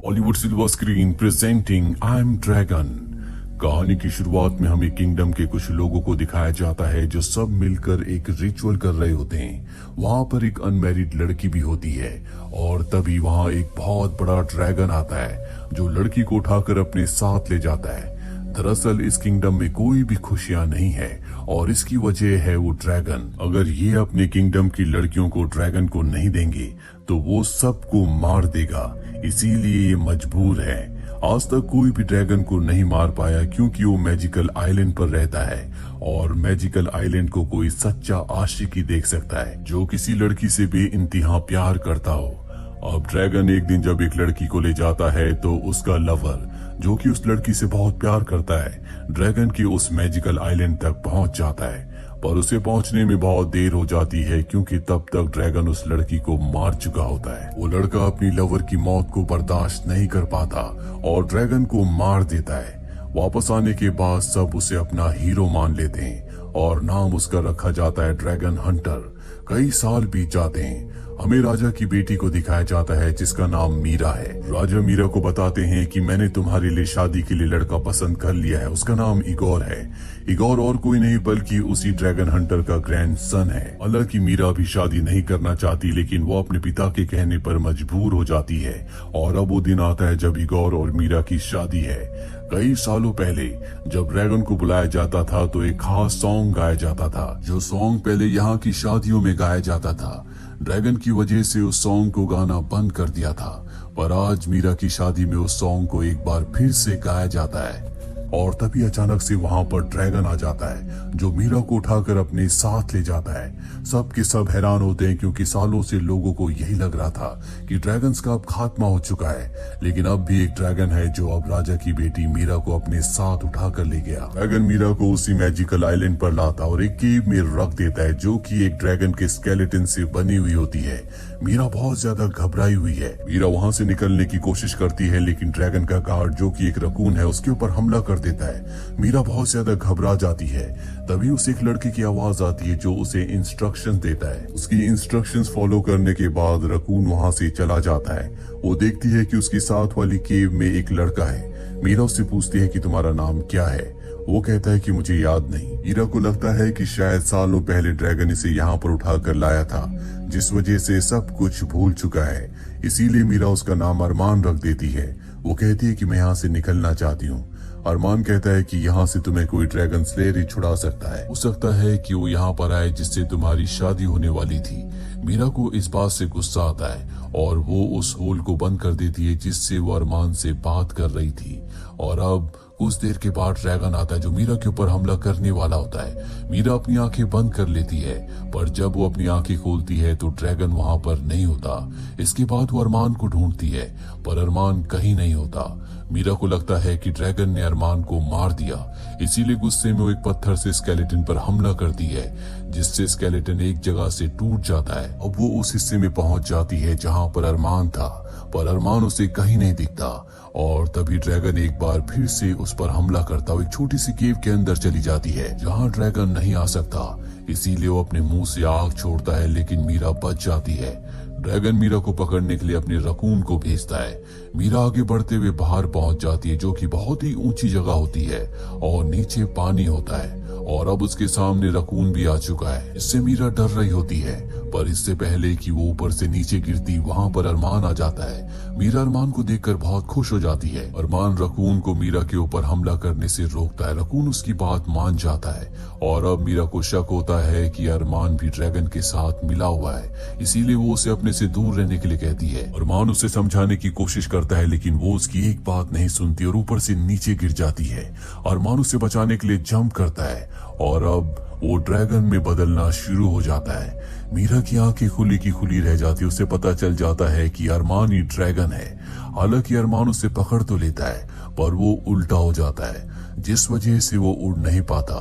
Hollywood silver screen presenting I am dragon. कहानी की शुरुआत में हमें किंगडम के कुछ लोगों को दिखाया जाता है जो सब मिलकर एक रिचुअल कर रहे होते हैं। वहां पर एक अनमैरिड लड़की भी होती है और तभी वहां एक बहुत बड़ा ड्रैगन आता है जो लड़की को उठाकर अपने साथ ले जाता है। दरअसल इस किंगडम में कोई भी खुशियां नहीं है और इसकी वजह है वो ड्रैगन। अगर ये अपने किंगडम की लड़कियों को ड्रैगन को नहीं देंगे तो वो सबको मार देगा, इसीलिए ये मजबूर है। आज तक कोई भी ड्रैगन को नहीं मार पाया क्योंकि वो मैजिकल आइलैंड पर रहता है और मैजिकल आइलैंड को कोई सच्चा आशिक ही देख सकता है जो किसी लड़की से बेइंतहा प्यार करता हो। अब ड्रैगन एक दिन जब एक लड़की को ले जाता है तो उसका लवर जो कि उस लड़की से बहुत प्यार करता है ड्रैगन की उस मैजिकल आइलैंड तक पहुंच जाता है, पर उसे पहुंचने में बहुत देर हो जाती है क्योंकि तब तक ड्रैगन उस लड़की को मार चुका होता है। वो लड़का अपनी लवर की मौत को बर्दाश्त नहीं कर पाता और ड्रैगन को मार देता है। वापस आने के बाद सब उसे अपना हीरो मान लेते हैं और नाम उसका रखा जाता है ड्रैगन हंटर। कई साल बीत जाते हैं। हमें राजा की बेटी को दिखाया जाता है जिसका नाम मीरा है। राजा मीरा को बताते हैं कि मैंने तुम्हारे लिए शादी के लिए लड़का पसंद कर लिया है, उसका नाम इगोर है। इगोर और कोई नहीं बल्कि उसी ड्रैगन हंटर का ग्रैंडसन है। हालांकि मीरा भी शादी नहीं करना चाहती लेकिन वो अपने पिता के कहने पर मजबूर हो जाती है और अब वो दिन आता है जब इगोर और मीरा की शादी है। कई सालों पहले जब ड्रैगन को बुलाया जाता था तो एक खास सॉन्ग गाया जाता था जो सॉन्ग पहले यहाँ की शादियों में गाया जाता था। ड्रैगन की वजह से उस सॉन्ग को गाना बंद कर दिया था, पर आज मीरा की शादी में उस सॉन्ग को एक बार फिर से गाया जाता है और तभी अचानक से वहां पर ड्रैगन आ जाता है जो मीरा को उठाकर अपने साथ ले जाता है। सब के सब हैरान होते हैं क्योंकि सालों से लोगों को यही लग रहा था कि ड्रैगन्स का अब खात्मा हो चुका है, लेकिन अब भी एक ड्रैगन है जो अब राजा की बेटी मीरा को अपने साथ उठाकर ले गया। ड्रैगन मीरा को उसी मैजिकल आइलैंड पर लाता और एक केव में रख देता है जो कि एक ड्रैगन के स्केलेटन से बनी हुई होती है। मीरा बहुत ज्यादा घबराई हुई है। मीरा वहां से निकलने की कोशिश करती है लेकिन ड्रैगन का गार्ड जो कि एक रकून है उसके ऊपर हमला कर देता है। मीरा बहुत ज्यादा घबरा जाती है। तभी उसे एक लड़के की आवाज आती है जो उसे इंस्ट्रक्शंस देता है। उसकी इंस्ट्रक्शंस फॉलो करने के बाद रकून वहां से चला जाता है। वो देखती है कि उसकी साथ वाली केव में एक लड़का है। मीरा उससे पूछती है कि तुम्हारा नाम क्या है। वो कहता है कि मुझे याद नहीं। मीरा को लगता है कि शायद सालों पहले ड्रैगन इसे यहाँ पर उठाकर लाया था जिस वजह से सब कुछ भूल चुका है, इसीलिए मीरा उसका नाम अरमान रख देती है। वो कहती है कि मैं यहाँ से निकलना चाहती हूँ। अरमान कहता है कि यहाँ से तुम्हें कोई ड्रैगन स्लेयर ही छुड़ा सकता है। हो सकता है कि वो यहाँ पर आए जिससे तुम्हारी शादी होने वाली थी। मीरा को इस बात से गुस्सा आता है और वो उस होल को बंद कर देती है जिससे वो अरमान से बात कर रही थी। और अब कुछ देर के बाद ड्रैगन आता है जो मीरा के ऊपर हमला करने वाला होता है। मीरा अपनी आंखें बंद कर लेती है, पर जब वो अपनी आंखें खोलती है तो ड्रैगन वहां पर नहीं होता। इसके बाद वो अरमान को ढूंढती है पर अरमान कहीं नहीं होता। मीरा को लगता है कि ड्रैगन ने अरमान को मार दिया, इसीलिए गुस्से में वो एक पत्थर से स्केलेटन पर हमला करती है जिससे स्केलेटन एक जगह से टूट जाता है। अब वो उस हिस्से में पहुंच जाती है जहां पर अरमान था, पर अरमान उसे कहीं नहीं दिखता और तभी ड्रैगन एक बार फिर से उस पर हमला करता हुआ एक छोटी सी केव के अंदर चली जाती है जहां ड्रैगन नहीं आ सकता, इसीलिए वो अपने मुंह से आग छोड़ता है लेकिन मीरा बच जाती है। ड्रैगन मीरा को पकड़ने के लिए अपने रकून को भेजता है। मीरा आगे बढ़ते हुए बाहर पहुंच जाती है जो कि बहुत ही ऊंची जगह होती है और नीचे पानी होता है और अब उसके सामने रकून भी आ चुका है। इससे मीरा डर रही होती है, पर इससे पहले कि वो ऊपर से नीचे गिरती वहां पर अरमान आ जाता है। मीरा अरमान को देखकर बहुत खुश हो जाती है। अरमान रकून को मीरा के ऊपर हमला करने से रोकता है। रकून उसकी बात मान जाता है और अब मीरा को शक होता है कि अरमान भी ड्रैगन के साथ मिला हुआ है, इसीलिए वो उसे अपने से दूर रहने के लिए कहती है। अरमान उसे समझाने की कोशिश करता है लेकिन वो उसकी एक बात नहीं सुनती और ऊपर से नीचे गिर जाती है। अरमान उसे बचाने के लिए जंप करता है और अब वो ड्रैगन में बदलना शुरू हो जाता है। मीरा की आंखें खुली की खुली रह जाती है। उसे पता चल जाता है कि अरमान ही ड्रैगन है। हालांकि अरमान उसे पकड़ तो लेता है पर वो उल्टा हो जाता है जिस वजह से वो उड़ नहीं पाता।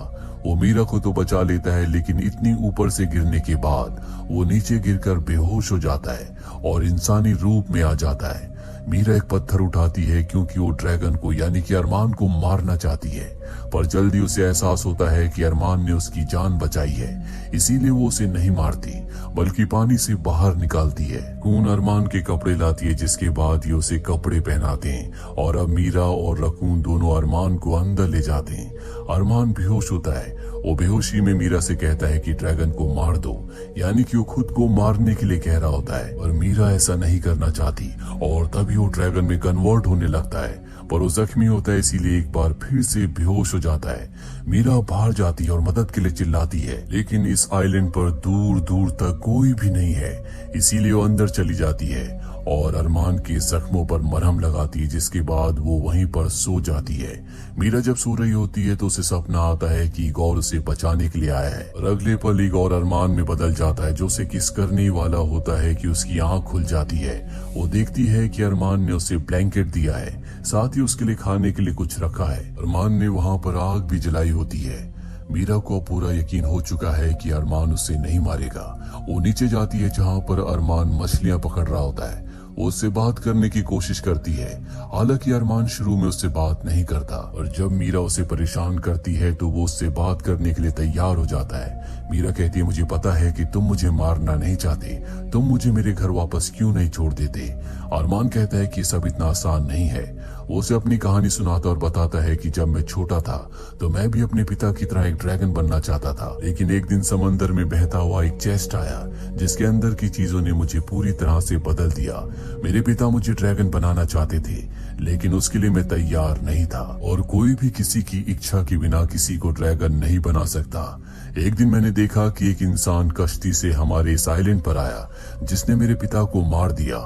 वो मीरा को तो बचा लेता है लेकिन इतनी ऊपर से गिरने के बाद वो नीचे गिरकर बेहोश हो जाता है और इंसानी रूप में आ जाता है। मीरा एक पत्थर उठाती है क्योंकि वो ड्रैगन को यानी कि अरमान को मारना चाहती है, पर जल्दी उसे एहसास होता है कि अरमान ने उसकी जान बचाई है, इसीलिए वो उसे नहीं मारती बल्कि पानी से बाहर निकालती है। रकून अरमान के कपड़े लाती है, जिसके बाद ये उसे कपड़े पहनाते हैं और अब मीरा और रकून दोनों अरमान को अंदर ले जाते हैं। अरमान बेहोश होता है। वो बेहोशी में मीरा से कहता है कि ड्रैगन को मार दो, यानी कि वो खुद को मारने के लिए कह रहा होता है, और मीरा ऐसा नहीं करना चाहती और तभी वो ड्रैगन में कन्वर्ट होने लगता है, पर वो जख्मी होता है इसीलिए एक बार फिर से बेहोश हो जाता है। मीरा बाहर जाती है और मदद के लिए चिल्लाती है, लेकिन इस आइलैंड पर दूर दूर तक कोई भी नहीं है, इसीलिए वो अंदर चली जाती है और अरमान के जख्मों पर मरहम लगाती है, जिसके बाद वो वहीं पर सो जाती है। मीरा जब सो रही होती है तो उसे सपना आता है कि इगोर उसे बचाने के लिए आया है, और अगले पल इगोर अरमान में बदल जाता है, जो उसे किस करने वाला होता है कि उसकी आंख खुल जाती है। वो देखती है कि अरमान ने उसे ब्लैंकेट दिया है, साथ ही उसके लिए खाने के लिए कुछ रखा है। अरमान ने वहाँ पर आग भी जलाई होती है। मीरा को पूरा यकीन हो चुका है कि अरमान उसे नहीं मारेगा। वो नीचे जाती है जहाँ पर अरमान मछलियां पकड़ रहा होता है। वो उससे बात करने की कोशिश करती है, हालांकि अरमान शुरू में उससे बात नहीं करता, और जब मीरा उसे परेशान करती है तो वो उससे बात करने के लिए तैयार हो जाता है। मीरा कहती है, मुझे पता है कि तुम मुझे मारना नहीं चाहते, तुम मुझे मेरे घर वापस क्यों नहीं छोड़ देते। अरमान कहता है कि सब इतना आसान नहीं है। वो उसे अपनी कहानी सुनाता और बताता है कि जब मैं छोटा था तो मैं भी अपने पिता की तरह एक ड्रैगन बनना चाहता था, लेकिन एक दिन समंदर में बहता हुआ एक चेस्ट आया जिसके अंदर की चीजों ने मुझे पूरी तरह से बदल दिया। मेरे पिता मुझे ड्रैगन बनाना चाहते थे, लेकिन उसके लिए मैं तैयार नहीं था, और कोई भी किसी की इच्छा के बिना किसी को ड्रैगन नहीं बना सकता। एक दिन मैंने देखा कि एक इंसान कश्ती से हमारे इस आइलैंड पर आया जिसने मेरे पिता को मार दिया।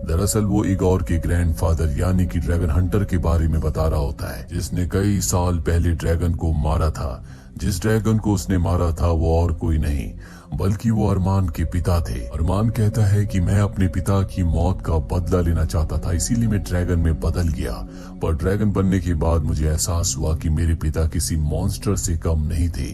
दरअसल वो इगोर के ग्रैंडफादर यानी कि ड्रैगन हंटर के बारे में बता रहा होता है, जिसने कई साल पहले ड्रैगन को मारा था। जिस ड्रैगन को उसने मारा था वो और कोई नहीं बल्कि वो अरमान के पिता थे। अरमान कहता है कि मैं अपने पिता की मौत का बदला लेना चाहता था, इसीलिए मैं ड्रैगन में बदल गया, पर ड्रैगन बनने के बाद मुझे एहसास हुआ कि मेरे पिता किसी मॉन्स्टर से कम नहीं थे,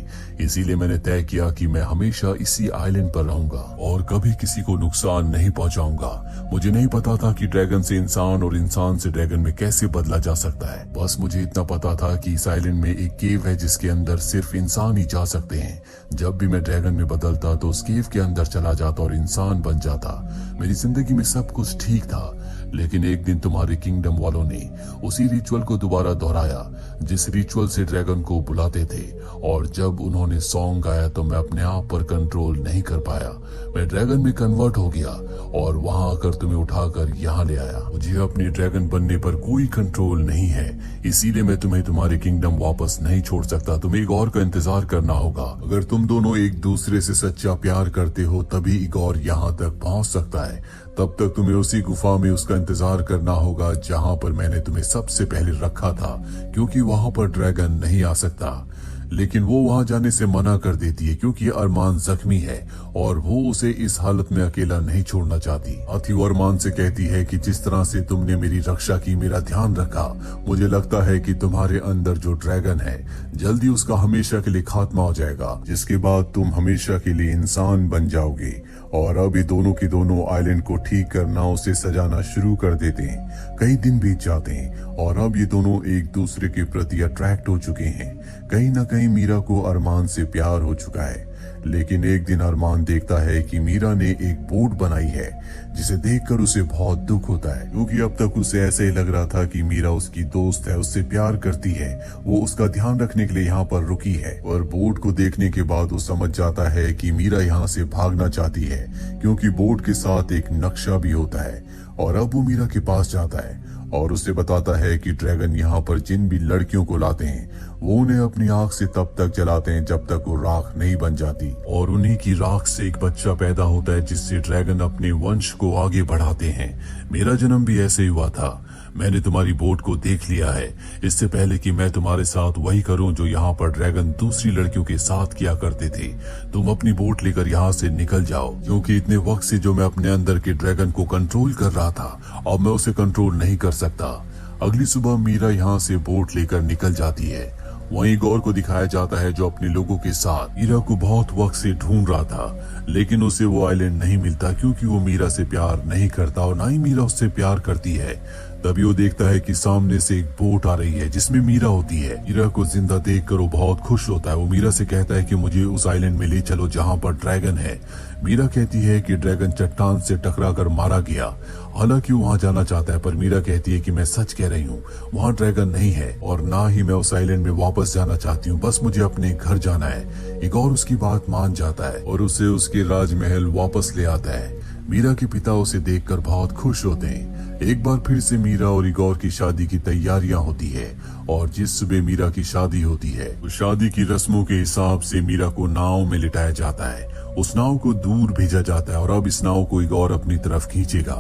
इसीलिए मैंने तय किया कि मैं हमेशा इसी आइलैंड पर रहूंगा और कभी किसी को नुकसान नहीं पहुंचाऊंगा। मुझे नहीं पता था कि ड्रैगन से इंसान और इंसान से ड्रैगन में कैसे बदला जा सकता है। बस मुझे इतना पता था कि इस आइलैंड में एक केव है जिसके अंदर सिर्फ इंसान ही जा सकते हैं। जब भी मैं ड्रैगन में बदलता तो उस केव के अंदर चला जाता और इंसान बन जाता। मेरी जिंदगी में सब कुछ ठीक था, लेकिन एक दिन तुम्हारे किंगडम वालों ने उसी रिचुअल को दोबारा दोहराया जिस रिचुअल से ड्रैगन को बुलाते थे, और जब उन्होंने सॉन्ग गाया तो मैं अपने आप पर कंट्रोल नहीं कर पाया। मैं ड्रैगन में कन्वर्ट हो गया और वहां आकर तुम्हें उठाकर यहाँ ले आया। मुझे अपने ड्रैगन बनने पर कोई कंट्रोल नहीं है, इसीलिए मैं तुम्हें तुम्हारे किंगडम वापस नहीं छोड़ सकता। तुम्हें इगोर का इंतजार करना होगा। अगर तुम दोनों एक दूसरे से सच्चा प्यार करते हो तभी इगोर यहाँ तक पहुँच सकता है। तब तक तुम्हें उसी गुफा में उसका इंतजार करना होगा जहाँ पर मैंने तुम्हें सबसे पहले रखा था, क्योंकि वहाँ पर ड्रैगन नहीं आ सकता। लेकिन वो वहां जाने से मना कर देती है क्योंकि अरमान जख्मी है और वो उसे इस हालत में अकेला नहीं छोड़ना चाहती। साथ ही वो अरमान से कहती है कि जिस तरह से तुमने मेरी रक्षा की, मेरा ध्यान रखा, मुझे लगता है कि तुम्हारे अंदर जो ड्रैगन है जल्दी उसका हमेशा के लिए खात्मा हो जाएगा, जिसके बाद तुम हमेशा के लिए इंसान बन जाओगे। और अब ये दोनों की दोनों आइलैंड को ठीक करना, उसे सजाना शुरू कर देते हैं। कई दिन बीत जाते हैं और अब ये दोनों एक दूसरे के प्रति अट्रैक्ट हो चुके हैं। कहीं ना कहीं मीरा को अरमान से प्यार हो चुका है, लेकिन एक दिन अरमान देखता है कि मीरा ने एक बोट बनाई है जिसे देखकर उसे बहुत दुख होता है, क्योंकि अब तक उसे ऐसे ही लग रहा था कि मीरा उसकी दोस्त है, उससे प्यार करती है, वो उसका ध्यान रखने के लिए यहाँ पर रुकी है। और बोट को देखने के बाद वो समझ जाता है कि मीरा यहाँ से भागना चाहती है, क्योंकि बोट के साथ एक नक्शा भी होता है। और अब वो मीरा के पास जाता है और उसे बताता है कि ड्रैगन यहाँ पर जिन भी लड़कियों को लाते हैं वो उन्हें अपनी आग से तब तक जलाते हैं जब तक वो राख नहीं बन जाती, और उन्हीं की राख से एक बच्चा पैदा होता है जिससे ड्रैगन अपने वंश को आगे बढ़ाते हैं। मेरा जन्म भी ऐसे ही हुआ था। मैंने तुम्हारी बोट को देख लिया है। इससे पहले कि मैं तुम्हारे साथ वही करूं जो यहाँ पर ड्रैगन दूसरी लड़कियों के साथ किया करते थे, तुम अपनी बोट लेकर यहाँ से निकल जाओ, क्योंकि इतने वक्त से जो मैं अपने अंदर के ड्रैगन को कंट्रोल कर रहा था अब मैं उसे कंट्रोल नहीं कर सकता। अगली सुबह मीरा यहाँ से बोट लेकर निकल जाती है। वहीं इगोर को दिखाया जाता है जो अपने लोगों के साथ मीरा को बहुत वक्त से ढूंढ रहा था, लेकिन उसे वो आइलैंड नहीं मिलता क्योंकि वो मीरा से प्यार नहीं करता और ना ही मीरा उससे प्यार करती है। तभी वो देखता है कि सामने से एक बोट आ रही है जिसमें मीरा होती है। मीरा को जिंदा देखकर वो बहुत खुश होता है। वो मीरा से कहता है कि मुझे उस आइलैंड में ले चलो जहाँ पर ड्रैगन है। मीरा कहती है कि ड्रैगन चट्टान से टकरा कर मारा गया। हालांकि वो वहाँ जाना चाहता है, पर मीरा कहती है कि मैं सच कह रही हूँ, वहाँ ड्रैगन नहीं है और ना ही मैं उस आइलैंड में वापस जाना चाहती हूँ, बस मुझे अपने घर जाना है। इगोर उसकी बात मान जाता है और उसे उसके राजमहल वापस ले आता है। मीरा के पिता उसे देखकर बहुत खुश होते हैं। एक बार फिर से मीरा और इगोर की शादी की तैयारियां होती है और जिस सुबह मीरा की शादी होती है उस शादी की रस्मों के हिसाब से मीरा को नाव में लिटाया जाता है। उस नाव को दूर भेजा जाता है और अब इस नाव को इगोर अपनी तरफ खींचेगा,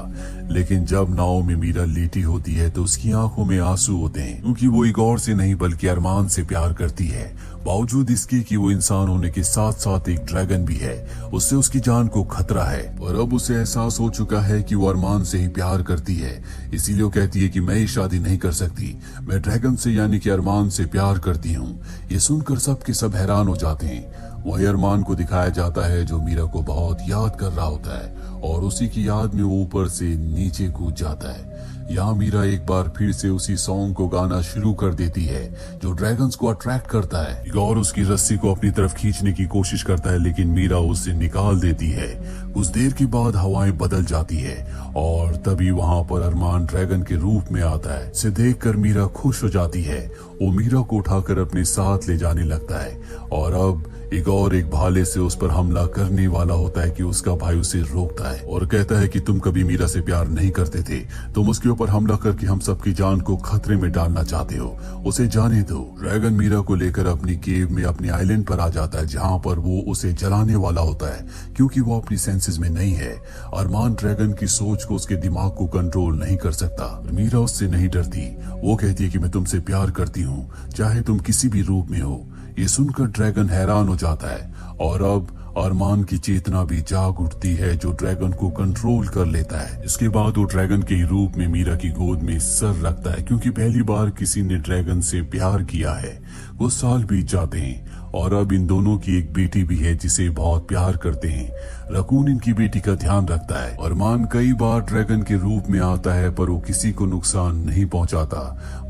लेकिन जब नाव में मीरा लेटी होती है तो उसकी आंखों में आंसू होते हैं क्योंकि वो इगोर से नहीं बल्कि अरमान से प्यार करती है। बावजूद इसके कि वो इंसान होने के साथ साथ एक ड्रैगन भी है, उससे उसकी जान को खतरा है और अब उसे एहसास हो चुका है कि वो अरमान से ही प्यार करती है। इसीलिए वो कहती है कि मैं ये शादी नहीं कर सकती, मैं ड्रैगन से यानी कि अरमान से प्यार करती हूँ। ये सुनकर सब के सब हैरान हो जाते हैं। वही अरमान को दिखाया जाता है जो मीरा को बहुत याद कर रहा होता है और उसी की याद में वो ऊपर से नीचे कूद जाता है। यहाँ मीरा एक बार फिर से उसी सॉन्ग को गाना शुरू कर देती है जो ड्रैगन्स को अट्रैक्ट करता है। इगोर उसकी रस्सी को अपनी तरफ खींचने की कोशिश करता है, लेकिन मीरा उसे निकाल देती है। कुछ देर के बाद हवाएं बदल जाती है और तभी वहाँ पर अरमान ड्रैगन के रूप में आता है। इसे देखकर मीरा खुश हो जाती है। वो मीरा को उठाकर अपने साथ ले जाने लगता है और अब इगोर एक भाले से उस पर हमला करने वाला होता है कि उसका भाई उसे रोकता है और कहता है कि तुम कभी मीरा से प्यार नहीं करते थे, तुम उसके ऊपर हमला करके हम सबकी जान को खतरे में डालना चाहते हो, उसे जाने दो। ड्रैगन मीरा को लेकर अपनी केव में अपने आइलैंड पर आ जाता है जहाँ पर वो उसे जलाने वाला होता है क्योंकि वो अपनी सेंसेस में नहीं है। अरमान ड्रैगन की सोच को, उसके दिमाग को कंट्रोल नहीं कर सकता। मीरा उससे नहीं डरती, वो कहती है कि मैं तुमसे प्यार करती हूँ, चाहे तुम किसी भी रूप में हो। ये सुनकर ड्रैगन हैरान हो जाता है और अब अरमान की चेतना भी जाग उठती है जो ड्रैगन को कंट्रोल कर लेता है। इसके बाद वो ड्रैगन के रूप में मीरा की गोद में सर रखता है क्योंकि पहली बार किसी ने ड्रैगन से प्यार किया है। वो साल बीत जाते हैं और अब इन दोनों की एक बेटी भी है जिसे बहुत प्यार करते हैं। रकून इनकी बेटी का ध्यान रखता है। अरमान कई बार ड्रैगन के रूप में आता है पर वो किसी को नुकसान नहीं पहुंचाता,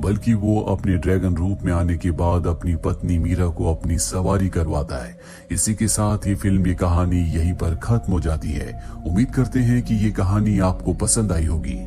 बल्कि वो अपने ड्रैगन रूप में आने के बाद अपनी पत्नी मीरा को अपनी सवारी करवाता है। इसी के साथ ही फिल्म की कहानी यहीं पर खत्म हो जाती है। उम्मीद करते हैं कि ये कहानी आपको पसंद आई होगी।